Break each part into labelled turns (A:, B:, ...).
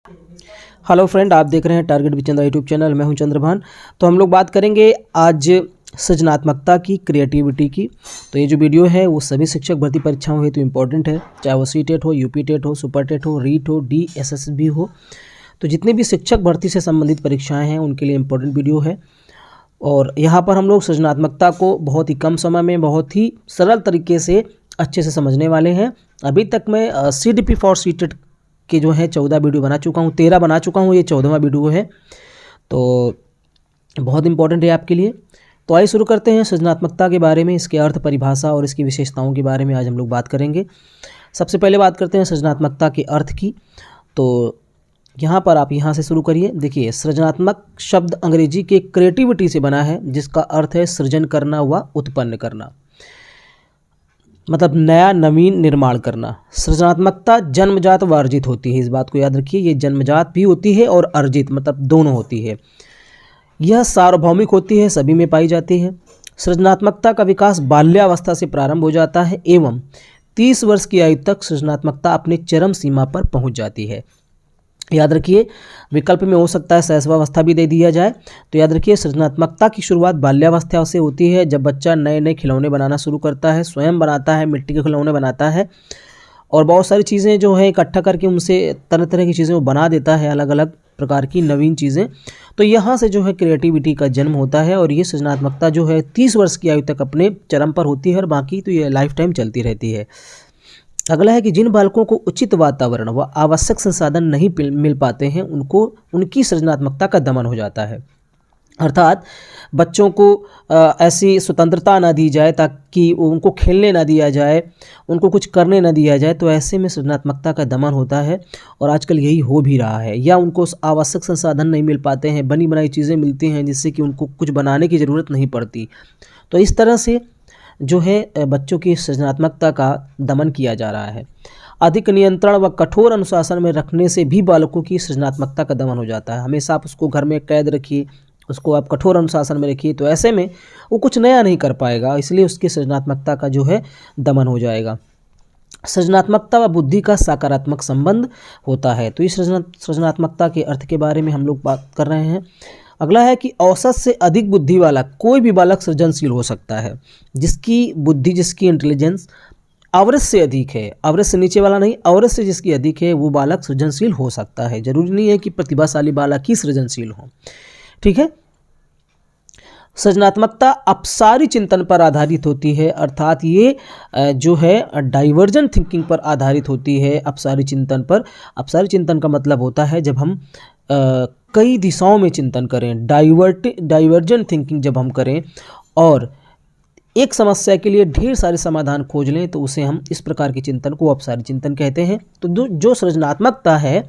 A: Hello friend, आप देख रहे हैं target with Chandra YouTube channel. मैं हूं चंद्रभान। तो हम लोग बात करेंगे आज सृजनात्मकता की, क्रिएटिविटी की। तो ये जो वीडियो है वो सभी शिक्षक भर्ती परीक्षाओं हेतु इम्पोर्टेंट है, चाहे वो सी-टेट हो, यूपी-टेट हो, सुपर-टेट हो, रीट हो, डी-एस-एस-बी हो। तो जितने भी शिक्षक भर्ती से संबंधित परीक्षाएं हैं उनके लिए इम्पोर्टेंट वीडियो है। और यहाँ पर हम लोग सृजनात्मकता को बहुत ही कम समय में बहुत ही सरल तरीके से अच्छे से समझने वाले हैं। अभी तक मैं CDP फॉर सी-टेट के जो है 14 वीडियो बना चुका हूँ, 13 बना चुका हूँ, ये 14वां वीडियो है। तो बहुत इंपॉर्टेंट है आपके लिए। तो आइए शुरू करते हैं सृजनात्मकता के बारे में, इसके अर्थ, परिभाषा और इसकी विशेषताओं के बारे में आज हम लोग बात करेंगे। सबसे पहले बात करते हैं सृजनात्मकता के अर्थ की। तो यहाँ पर आप यहाँ से शुरू करिए। देखिए, सृजनात्मक शब्द अंग्रेजी के क्रिएटिविटी से बना है, जिसका अर्थ है सृजन करना व उत्पन्न करना, मतलब नया नवीन निर्माण करना। सृजनात्मकता जन्मजात व अर्जित होती है, इस बात को याद रखिए। ये जन्मजात भी होती है और अर्जित मतलब दोनों होती है। यह सार्वभौमिक होती है, सभी में पाई जाती है। सृजनात्मकता का विकास बाल्यावस्था से प्रारंभ हो जाता है एवं 30 वर्ष की आयु तक सृजनात्मकता अपनी चरम सीमा पर पहुंच जाती है। याद रखिए, विकल्प में हो सकता है शैशवावस्था भी दे दिया जाए। तो याद रखिए, सृजनात्मकता की शुरुआत बाल्यावस्था से होती है, जब बच्चा नए नए खिलौने बनाना शुरू करता है, स्वयं बनाता है, मिट्टी के खिलौने बनाता है और बहुत सारी चीज़ें जो है इकट्ठा करके उनसे तरह तरह की चीज़ें वो बना देता है, अलग अलग प्रकार की नवीन चीज़ें। तो यहाँ से जो है क्रिएटिविटी का जन्म होता है और ये सृजनात्मकता जो है 30 वर्ष की आयु तक अपने चरम पर होती है और बाकी तो ये लाइफ टाइम चलती रहती है। अगला है कि जिन बालकों को उचित वातावरण व आवश्यक संसाधन नहीं मिल पाते हैं, उनको उनकी सृजनात्मकता का दमन हो जाता है। अर्थात बच्चों को ऐसी स्वतंत्रता ना दी जाए ताकि उनको खेलने ना दिया जाए, उनको कुछ करने ना दिया जाए, तो ऐसे में सृजनात्मकता का दमन होता है और आजकल यही हो भी रहा है। या उनको आवश्यक संसाधन नहीं मिल पाते हैं, बनी बनाई चीज़ें मिलती हैं जिससे कि उनको कुछ बनाने की ज़रूरत नहीं पड़ती। तो इस तरह से जो है बच्चों की सृजनात्मकता का दमन किया जा रहा है। अधिक नियंत्रण व कठोर अनुशासन में रखने से भी बालकों की सृजनात्मकता का दमन हो जाता है। हमेशा आप उसको घर में कैद रखिए, उसको आप कठोर अनुशासन में रखिए, तो ऐसे में वो कुछ नया नहीं कर पाएगा, इसलिए उसकी सृजनात्मकता का जो है दमन हो जाएगा। सृजनात्मकता व बुद्धि का सकारात्मक संबंध होता है। तो इस सृजनात्मकता के अर्थ के बारे में हम लोग बात कर रहे हैं। अगला है कि औसत से अधिक बुद्धि वाला कोई भी बालक सृजनशील हो सकता है। जिसकी बुद्धि, जिसकी इंटेलिजेंस एवरेज से अधिक है, एवरेज से नीचे वाला नहीं, एवरेज से जिसकी अधिक है, वो बालक सृजनशील हो सकता है। जरूरी नहीं है कि प्रतिभाशाली बालक ही सृजनशील हो, ठीक है। सृजनात्मकता अपसारी चिंतन पर आधारित होती है, अर्थात ये जो है डाइवर्जेंट थिंकिंग पर आधारित होती है। अपसारी चिंतन पर, अपसारी चिंतन का मतलब होता है जब हम कई दिशाओं में चिंतन करें, डाइवर्जेंट थिंकिंग जब हम करें और एक समस्या के लिए ढेर सारे समाधान खोज लें, तो उसे हम इस प्रकार के चिंतन को अपसारी चिंतन कहते हैं। तो जो सृजनात्मकता है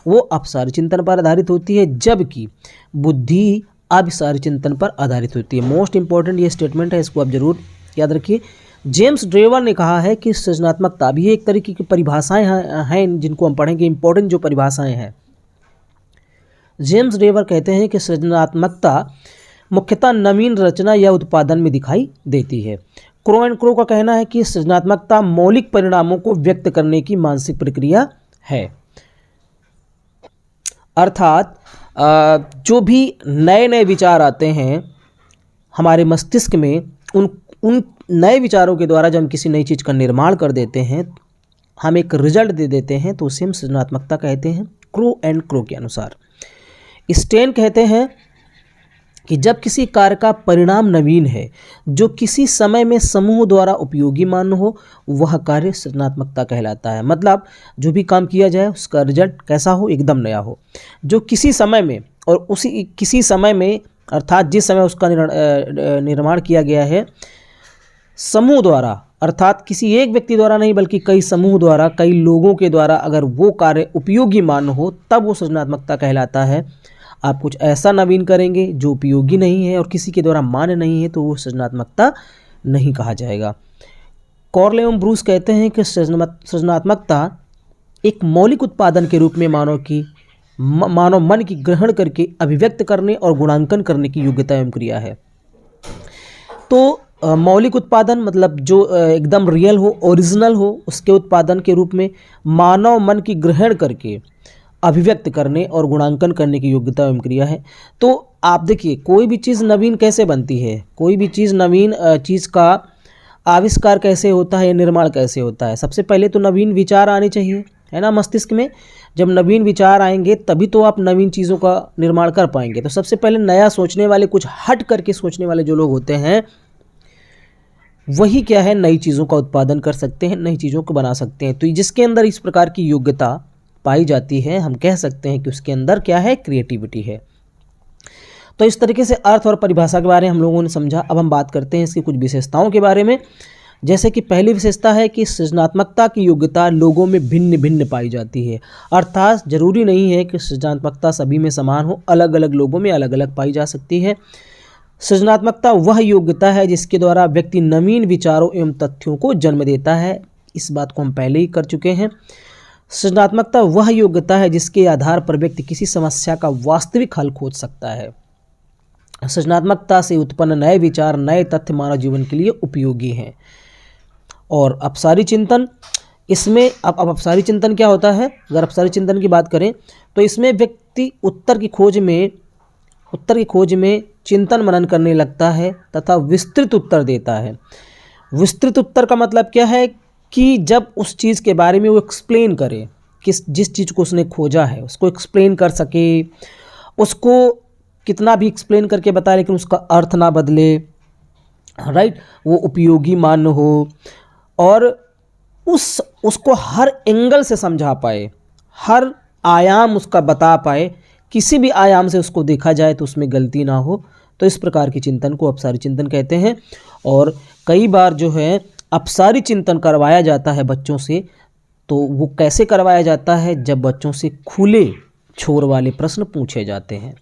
A: वो अपसारी चिंतन पर आधारित होती है, जबकि बुद्धि अभिसारी चिंतन पर आधारित होती है। मोस्ट इंपॉर्टेंट ये स्टेटमेंट है, इसको आप जरूर याद रखिए। जेम्स ड्रेवर ने कहा है कि सृजनात्मकता भी एक तरीके की परिभाषाएं हैं जिनको हम पढ़ेंगे, इंपॉर्टेंट जो परिभाषाएं हैं। जेम्स ड्रेवर कहते हैं कि सृजनात्मकता मुख्यतः नवीन रचना या उत्पादन में दिखाई देती है। क्रो एंड क्रो का कहना है कि सृजनात्मकता मौलिक परिणामों को व्यक्त करने की मानसिक प्रक्रिया है। अर्थात जो भी नए नए विचार आते हैं हमारे मस्तिष्क में, उन नए विचारों के द्वारा जब हम किसी नई चीज़ का निर्माण कर देते हैं, हम एक रिजल्ट दे देते हैं, तो उसे हम सृजनात्मकता कहते हैं, क्रो एंड क्रो के अनुसार। स्टेन कहते हैं कि जब किसी कार्य का परिणाम नवीन है, जो किसी समय में समूह द्वारा उपयोगी मान्य हो, वह कार्य सृजनात्मकता कहलाता है। मतलब जो भी काम किया जाए उसका रिजल्ट कैसा हो, एकदम नया हो, जो किसी समय में और उसी किसी समय में, अर्थात जिस समय उसका निर्माण किया गया है समूह द्वारा, अर्थात किसी एक व्यक्ति द्वारा नहीं बल्कि कई समूह द्वारा, कई लोगों के द्वारा अगर वो कार्य उपयोगी मान्य हो, तब वो सृजनात्मकता कहलाता है। आप कुछ ऐसा नवीन करेंगे जो उपयोगी नहीं है और किसी के द्वारा मान्य नहीं है, तो वो सृजनात्मकता नहीं कहा जाएगा। कॉर्ल एवं ब्रूस कहते हैं कि सृजनात्मकता एक मौलिक उत्पादन के रूप में मानव मन की ग्रहण करके अभिव्यक्त करने और गुणांकन करने की योग्यता एवं क्रिया है। तो मौलिक उत्पादन मतलब जो एकदम रियल हो, ओरिजिनल हो, उसके उत्पादन के रूप में मानव मन की ग्रहण करके अभिव्यक्त करने और गुणांकन करने की योग्यता एवं क्रिया है। तो आप देखिए, कोई भी चीज़ नवीन कैसे बनती है, कोई भी चीज़ नवीन चीज़ का आविष्कार कैसे होता है, निर्माण कैसे होता है। सबसे पहले तो नवीन विचार आने चाहिए, है ना, मस्तिष्क में। जब नवीन विचार आएंगे तभी तो आप नवीन चीज़ों का निर्माण कर पाएंगे। तो सबसे पहले नया सोचने वाले, कुछ हट करके सोचने वाले जो लोग होते हैं, वही क्या है, नई चीज़ों का उत्पादन कर सकते हैं, नई चीज़ों को बना सकते हैं। तो जिसके अंदर इस प्रकार की योग्यता पाई जाती है, हम कह सकते हैं कि उसके अंदर क्या है, क्रिएटिविटी है। तो इस तरीके से अर्थ और परिभाषा के बारे में हम लोगों ने समझा। अब हम बात करते हैं इसकी कुछ विशेषताओं के बारे में। जैसे कि पहली विशेषता है कि सृजनात्मकता की योग्यता लोगों में भिन्न भिन्न पाई जाती है। अर्थात जरूरी नहीं है कि सृजनात्मकता सभी में समान हो, अलग अलग लोगों में अलग अलग पाई जा सकती है। सृजनात्मकता वह योग्यता है जिसके द्वारा व्यक्ति नवीन विचारों एवं तथ्यों को जन्म देता है। इस बात को हम पहले ही कर चुके हैं। सृजनात्मकता वह योग्यता है जिसके आधार पर व्यक्ति किसी समस्या का वास्तविक हल खोज सकता है। सृजनात्मकता से उत्पन्न नए विचार, नए तथ्य मानव जीवन के लिए उपयोगी हैं। और अपसारी चिंतन, इसमें अब अपसारी चिंतन क्या होता है, अगर अपसारी चिंतन की बात करें तो इसमें व्यक्ति उत्तर की खोज में चिंतन मनन करने लगता है तथा विस्तृत उत्तर देता है। विस्तृत उत्तर का मतलब क्या है कि जब उस चीज़ के बारे में वो एक्सप्लेन करे, जिस चीज़ को उसने खोजा है उसको एक्सप्लेन कर सके, उसको कितना भी एक्सप्लेन करके बताए लेकिन उसका अर्थ ना बदले, राइट, वो उपयोगी मान्य हो और उसको हर एंगल से समझा पाए, हर आयाम उसका बता पाए, किसी भी आयाम से उसको देखा जाए तो उसमें गलती ना हो। तो इस प्रकार के चिंतन को अपसारी चिंतन कहते हैं। और कई बार जो है अपसारी चिंतन करवाया जाता है बच्चों से। तो वो कैसे करवाया जाता है, जब बच्चों से खुले छोर वाले प्रश्न पूछे जाते हैं।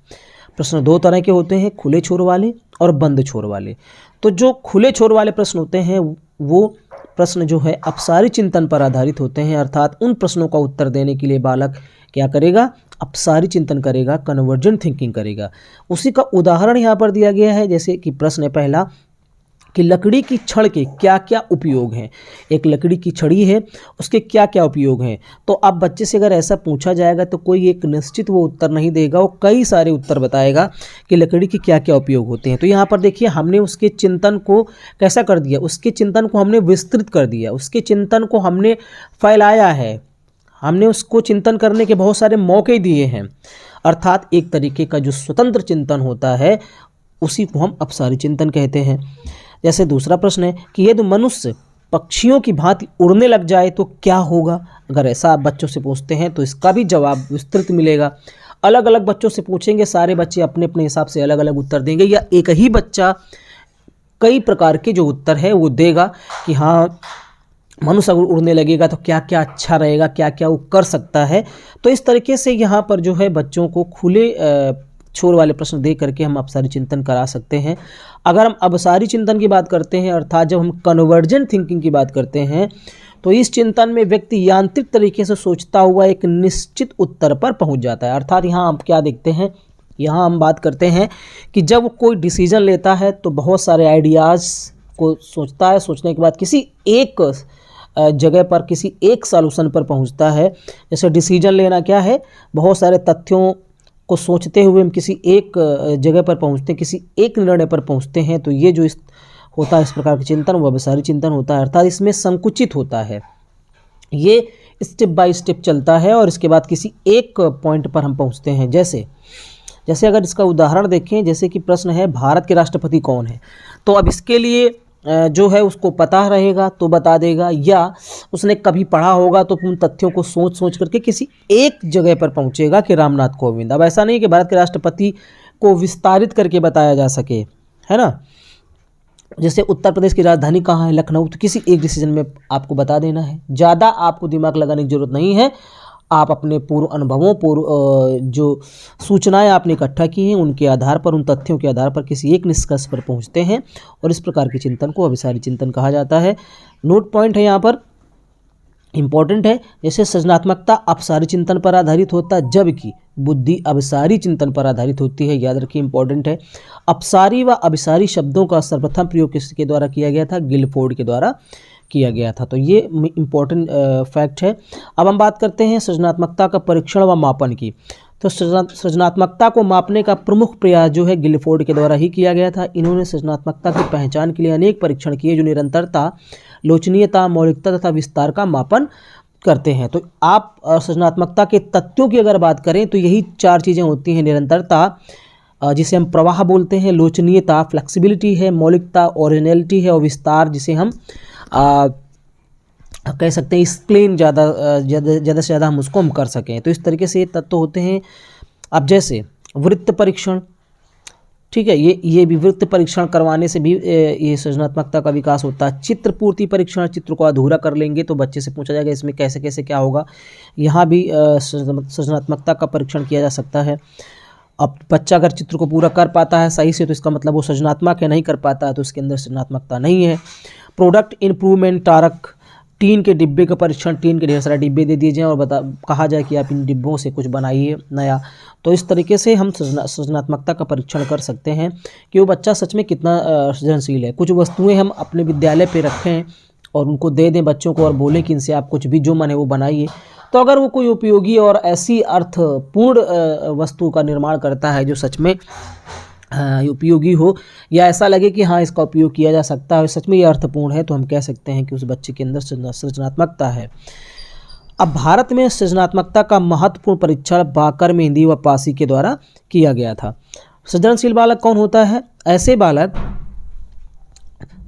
A: प्रश्न दो तरह के होते हैं, खुले छोर वाले और बंद छोर वाले। तो जो खुले छोर वाले प्रश्न होते हैं वो प्रश्न जो है अपसारी चिंतन पर आधारित होते हैं। अर्थात उन प्रश्नों का उत्तर देने के लिए बालक क्या करेगा, अपसारी चिंतन करेगा, कन्वर्जेंट थिंकिंग करेगा। उसी का उदाहरण यहाँ पर दिया गया है। जैसे कि प्रश्न है पहला कि लकड़ी की छड़ के क्या क्या उपयोग हैं। एक लकड़ी की छड़ी है, उसके क्या क्या उपयोग हैं। तो अब बच्चे से अगर ऐसा पूछा जाएगा तो कोई एक निश्चित वो उत्तर नहीं देगा, वो कई सारे उत्तर बताएगा कि लकड़ी के क्या क्या उपयोग होते हैं। तो यहाँ पर देखिए हमने उसके चिंतन को कैसा कर दिया, उसके चिंतन को हमने विस्तृत कर दिया, उसके चिंतन को हमने फैलाया है, हमने उसको चिंतन करने के बहुत सारे मौके दिए हैं। अर्थात एक तरीके का जो स्वतंत्र चिंतन होता है उसी को हम अपसारी चिंतन कहते हैं। जैसे दूसरा प्रश्न है कि यदि मनुष्य पक्षियों की भांति उड़ने लग जाए तो क्या होगा। अगर ऐसा आप बच्चों से पूछते हैं तो इसका भी जवाब विस्तृत मिलेगा। अलग अलग बच्चों से पूछेंगे, सारे बच्चे अपने अपने हिसाब से अलग अलग उत्तर देंगे, या एक ही बच्चा कई प्रकार के जो उत्तर है वो देगा कि हाँ मनुष्य अगर उड़ने लगेगा तो क्या क्या अच्छा रहेगा, क्या क्या वो कर सकता है। तो इस तरीके से यहाँ पर जो है बच्चों को खुले छोर वाले प्रश्न दे करके हम अपसारी चिंतन करा सकते हैं। अगर हम अपसारी चिंतन की बात करते हैं, अर्थात जब हम कन्वर्जेंट थिंकिंग की बात करते हैं, तो इस चिंतन में व्यक्ति यांत्रिक तरीके से सोचता हुआ एक निश्चित उत्तर पर पहुंच जाता है। अर्थात यहाँ हम क्या देखते हैं, यहाँ हम बात करते हैं कि जब कोई डिसीजन लेता है तो बहुत सारे आइडियाज़ को सोचता है, सोचने के बाद किसी एक जगह पर, किसी एक सॉल्यूशन पर पहुंचता है। जैसे डिसीजन लेना क्या है, बहुत सारे तथ्यों को सोचते हुए हम किसी एक जगह पर पहुंचते हैं, किसी एक निर्णय पर पहुंचते हैं। तो ये जो होता है इस प्रकार का चिंतन वो अपसारी चिंतन होता है। अर्थात इसमें संकुचित होता है, ये स्टेप बाय स्टेप चलता है और इसके बाद किसी एक पॉइंट पर हम पहुंचते हैं। जैसे अगर इसका उदाहरण देखें, जैसे कि प्रश्न है भारत के राष्ट्रपति कौन है, तो अब इसके लिए जो है उसको पता रहेगा तो बता देगा, या उसने कभी पढ़ा होगा तो उन तथ्यों को सोच सोच करके किसी एक जगह पर पहुंचेगा कि रामनाथ कोविंद। अब ऐसा नहीं कि भारत के राष्ट्रपति को विस्तारित करके बताया जा सके, है ना। जैसे उत्तर प्रदेश की राजधानी कहाँ है, लखनऊ, तो किसी एक डिसीजन में आपको बता देना है, ज़्यादा आपको दिमाग लगाने की जरूरत नहीं है। आप अपने पूर्व अनुभवों, जो सूचनाएं आपने इकट्ठा की हैं उनके आधार पर, उन तथ्यों के आधार पर किसी एक निष्कर्ष पर पहुंचते हैं और इस प्रकार के चिंतन को अपसारी चिंतन कहा जाता है। नोट पॉइंट है यहाँ पर, इम्पॉर्टेंट है। जैसे सृजनात्मकता अपसारी चिंतन पर आधारित होता है, जबकि बुद्धि अभिसारी चिंतन पर आधारित होती है। याद रखिए, इंपॉर्टेंट है। अपसारी व अभिसारी शब्दों का सर्वप्रथम प्रयोग किसके द्वारा किया गया था, गिलफोर्ड के द्वारा किया गया था। तो ये इम्पोर्टेंट फैक्ट है। अब हम बात करते हैं सृजनात्मकता का परीक्षण व मापन की। तो सृजनात्मकता को मापने का प्रमुख प्रयास जो है गिलफोर्ड के द्वारा ही किया गया था। इन्होंने सृजनात्मकता की पहचान के लिए अनेक परीक्षण किए जो निरंतरता, लोचनीयता, मौलिकता तथा विस्तार का मापन करते हैं। तो आप सृजनात्मकता के तत्वों की अगर बात करें तो यही 4 चीज़ें होती हैं। निरंतरता, जिसे हम प्रवाह बोलते हैं, लोचनीयता, फ्लेक्सिबिलिटी है, मौलिकता, ओरिजिनलिटी है, और विस्तार जिसे हम कह सकते हैं एक्सप्लेन ज़्यादा से ज़्यादा हम उसको हम कर सकें। तो इस तरीके से ये तत्व होते हैं। अब जैसे वृत्त परीक्षण, ठीक है, ये भी वृत्त परीक्षण करवाने से भी ये सृजनात्मकता का विकास होता है। चित्र पूर्ति परीक्षण, चित्र को अधूरा कर लेंगे तो बच्चे से पूछा जाएगा इसमें कैसे कैसे क्या होगा, यहाँ भी सृजनात्मकता का परीक्षण किया जा सकता है। अब बच्चा अगर चित्र को पूरा कर पाता है सही से तो इसका मतलब वो सृजनात्मक है, नहीं कर पाता है तो उसके अंदर सृजनात्मकता नहीं है। प्रोडक्ट इम्प्रूवमेंट टारक, टीन के डिब्बे का परीक्षण, टीन के ढेर सारे डिब्बे दे दिए जाएँ और कहा जाए कि आप इन डिब्बों से कुछ बनाइए नया। तो इस तरीके से हम सृजनात्मकता का परीक्षण कर सकते हैं कि वो बच्चा सच में कितना सृजनशील है। कुछ वस्तुएं हम अपने विद्यालय पे रखें और उनको दे दें बच्चों को और बोलें कि इनसे आप कुछ भी जो मन है वो बनाइए, तो अगर वो कोई उपयोगी और ऐसी अर्थपूर्ण वस्तु का निर्माण करता है जो सच में उपयोगी हो, या ऐसा लगे कि हाँ इसका उपयोग किया जा सकता है, सच में ये अर्थपूर्ण है, तो हम कह सकते हैं कि उस बच्चे के अंदर सृजनात्मकता है। अब भारत में सृजनात्मकता का महत्वपूर्ण परीक्षण बाकर, मेहंदी व पासी के द्वारा किया गया था। सृजनशील बालक कौन होता है? ऐसे बालक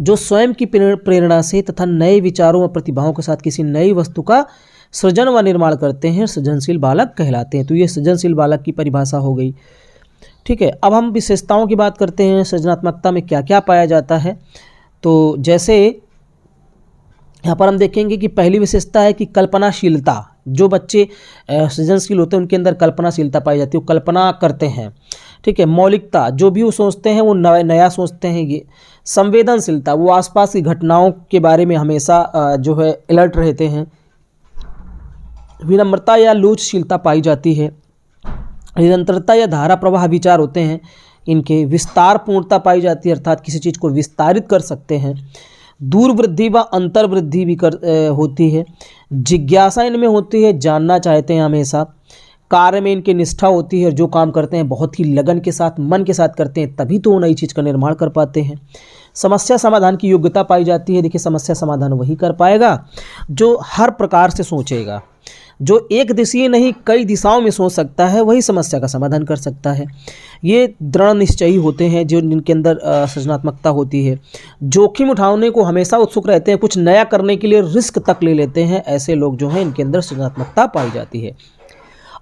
A: जो स्वयं की प्रेरणा से तथा नए विचारों व प्रतिभाओं के साथ किसी नई वस्तु का सृजन व निर्माण करते हैं, सृजनशील बालक कहलाते हैं। तो ये सृजनशील बालक की परिभाषा हो गई। ठीक है, अब हम विशेषताओं की बात करते हैं। सृजनात्मकता में क्या क्या पाया जाता है, तो जैसे यहाँ पर हम देखेंगे कि पहली विशेषता है कि कल्पनाशीलता। जो बच्चे सृजनशील होते हैं उनके अंदर कल्पनाशीलता पाई जाती है, वो कल्पना करते हैं। ठीक है, मौलिकता, जो भी वो सोचते हैं वो नया सोचते हैं। ये संवेदनशीलता, वो आसपास की घटनाओं के बारे में हमेशा जो है अलर्ट रहते हैं। विनम्रता या लोचशीलता पाई जाती है। निरंतरता या धारा प्रवाह विचार होते हैं इनके। विस्तार पूर्णता पाई जाती है, अर्थात किसी चीज़ को विस्तारित कर सकते हैं। दूर वृद्धि व अंतर वृद्धि भी होती है। जिज्ञासा इनमें होती है, जानना चाहते हैं हमेशा। कार्य में इनकी निष्ठा होती है, जो काम करते हैं बहुत ही लगन के साथ, मन के साथ करते हैं, तभी तो वो नई चीज़ का निर्माण कर पाते हैं। समस्या समाधान की योग्यता पाई जाती है। देखिए, समस्या समाधान वही कर पाएगा जो हर प्रकार से सोचेगा। जो एक दिशीय नहीं कई दिशाओं में सोच सकता है वही समस्या का समाधान कर सकता है। ये दृढ़ निश्चयी होते हैं जो जिनके अंदर सृजनात्मकता होती है। जोखिम उठाने को हमेशा उत्सुक रहते हैं, कुछ नया करने के लिए रिस्क तक ले लेते हैं। ऐसे लोग जो हैं इनके अंदर सृजनात्मकता पाई जाती है।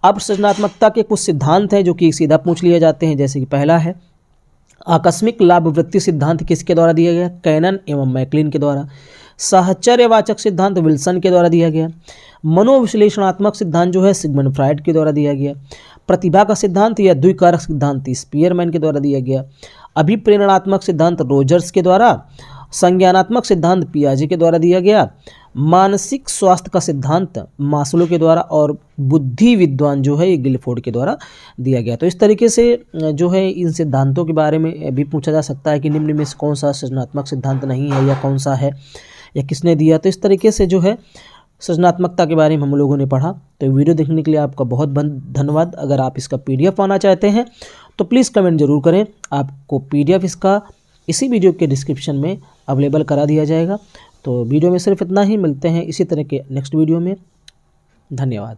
A: अब सृजनात्मकता के कुछ सिद्धांत हैं जो कि सीधा पूछ लिए जाते हैं। जैसे कि पहला है आकस्मिक लाभ वृत्ति सिद्धांत, किसके द्वारा दिया गया? कैनन एवं मैकलिन के द्वारा। साहचर्यवाचक सिद्धांत विल्सन के द्वारा दिया गया। मनोविश्लेषणात्मक सिद्धांत जो है सिगमंड फ्राइड के द्वारा दिया गया। प्रतिभा का सिद्धांत या द्विकारक सिद्धांत स्पीयरमैन के द्वारा दिया गया। अभिप्रेरणात्मक सिद्धांत रोजर्स के द्वारा। संज्ञानात्मक सिद्धांत पियाजे के द्वारा दिया गया। मानसिक स्वास्थ्य का सिद्धांत मास्लो के द्वारा, और बुद्धि विद्वान जो है ये गिलफोर्ड के द्वारा दिया गया। तो इस तरीके से जो है इन सिद्धांतों के बारे में भी पूछा जा सकता है कि निम्न में से कौन सा सृजनात्मक सिद्धांत नहीं है या कौन सा है या किसने दिया। तो इस तरीके से जो है सृजनात्मकता के बारे में हम लोगों ने पढ़ा। तो वीडियो देखने के लिए आपका बहुत धन्यवाद। अगर आप इसका PDF पाना चाहते हैं तो प्लीज़ कमेंट जरूर करें। आपको PDF इसका इसी वीडियो के डिस्क्रिप्शन में अवेलेबल करा दिया जाएगा। तो वीडियो में सिर्फ इतना ही, मिलते हैं इसी तरह के नेक्स्ट वीडियो में। धन्यवाद।